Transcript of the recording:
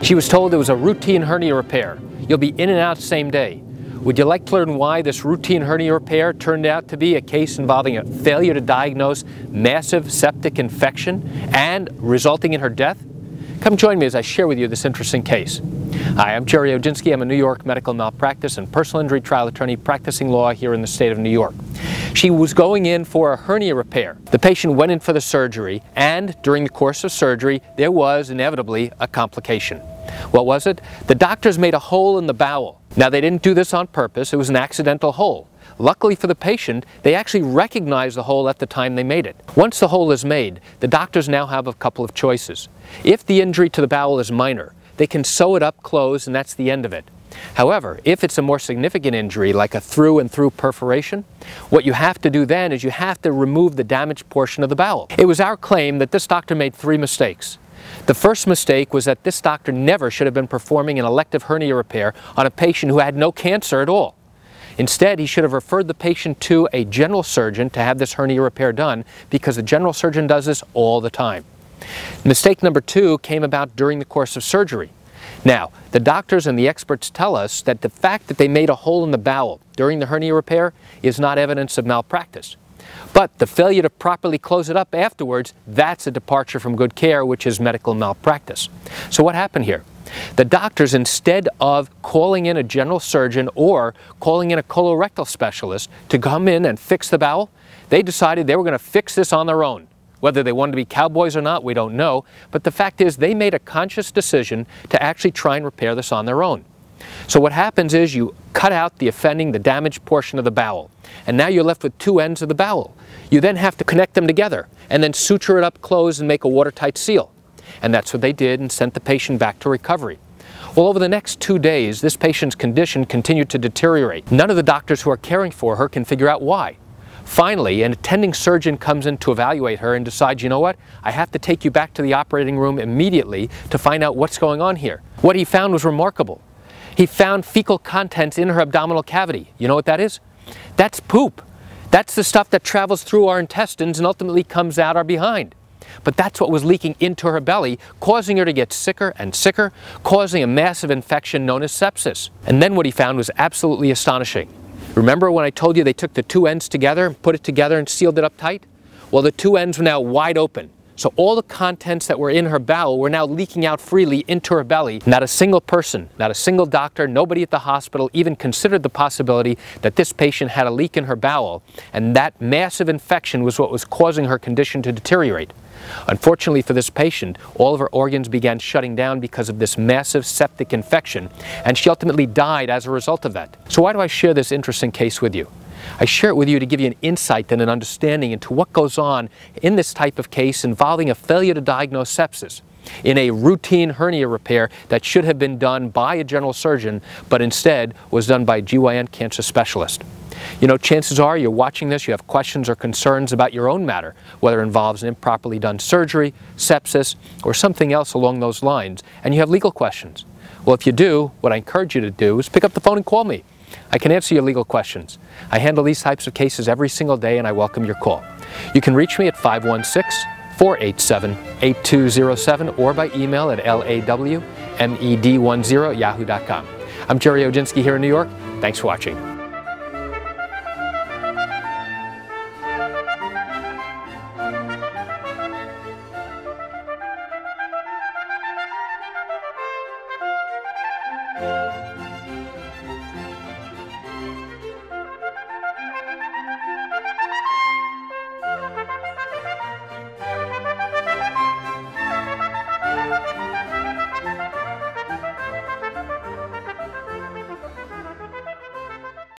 She was told it was a routine hernia repair. You'll be in and out same day. Would you like to learn why this routine hernia repair turned out to be a case involving a failure to diagnose massive septic infection and resulting in her death? Come join me as I share with you this interesting case. Hi, I'm Gerry Oginski. I'm a New York medical malpractice and personal injury trial attorney practicing law here in the state of New York. She was going in for a hernia repair. The patient went in for the surgery, and during the course of surgery, there was inevitably a complication. What was it? The doctors made a hole in the bowel. Now, they didn't do this on purpose. It was an accidental hole. Luckily for the patient, they actually recognized the hole at the time they made it. Once the hole is made, the doctors now have a couple of choices. If the injury to the bowel is minor, they can sew it up, close, and that's the end of it. However, if it's a more significant injury, like a through and through perforation, what you have to do then is you have to remove the damaged portion of the bowel. It was our claim that this doctor made 3 mistakes. The first mistake was that this doctor never should have been performing an elective hernia repair on a patient who had no cancer at all. Instead, he should have referred the patient to a general surgeon to have this hernia repair done, because the general surgeon does this all the time. Mistake number 2 came about during the course of surgery. Now, the doctors and the experts tell us that the fact that they made a hole in the bowel during the hernia repair is not evidence of malpractice. But the failure to properly close it up afterwards, that's a departure from good care, which is medical malpractice. So what happened here? The doctors, instead of calling in a general surgeon or calling in a colorectal specialist to come in and fix the bowel, they decided they were going to fix this on their own. Whether they wanted to be cowboys or not, we don't know, but the fact is they made a conscious decision to actually try and repair this on their own. So what happens is you cut out the damaged portion of the bowel, and now you're left with 2 ends of the bowel. You then have to connect them together and then suture it up, close, and make a watertight seal. And that's what they did, and sent the patient back to recovery. Well, over the next 2 days, this patient's condition continued to deteriorate. None of the doctors who are caring for her can figure out why. Finally, an attending surgeon comes in to evaluate her and decides, you know what, I have to take you back to the operating room immediately to find out what's going on here. What he found was remarkable. He found fecal contents in her abdominal cavity. You know what that is? That's poop. That's the stuff that travels through our intestines and ultimately comes out our behind. But that's what was leaking into her belly, causing her to get sicker and sicker, causing a massive infection known as sepsis. And then what he found was absolutely astonishing. Remember when I told you they took the 2 ends together, put it together and sealed it up tight? Well, the 2 ends were now wide open. So all the contents that were in her bowel were now leaking out freely into her belly. Not a single person, not a single doctor, nobody at the hospital even considered the possibility that this patient had a leak in her bowel, and that massive infection was what was causing her condition to deteriorate. Unfortunately for this patient, all of her organs began shutting down because of this massive septic infection, and she ultimately died as a result of that. So why do I share this interesting case with you? I share it with you to give you an insight and an understanding into what goes on in this type of case involving a failure to diagnose sepsis in a routine hernia repair that should have been done by a general surgeon, but instead was done by a GYN cancer specialist. You know, chances are you're watching this, you have questions or concerns about your own matter, whether it involves an improperly done surgery, sepsis, or something else along those lines, and you have legal questions. Well, if you do, what I encourage you to do is pick up the phone and call me. I can answer your legal questions. I handle these types of cases every single day, and I welcome your call. You can reach me at 516-487-8207 or by email at lawmed10@yahoo.com. I'm Gerry Oginski here in New York. Thanks for watching.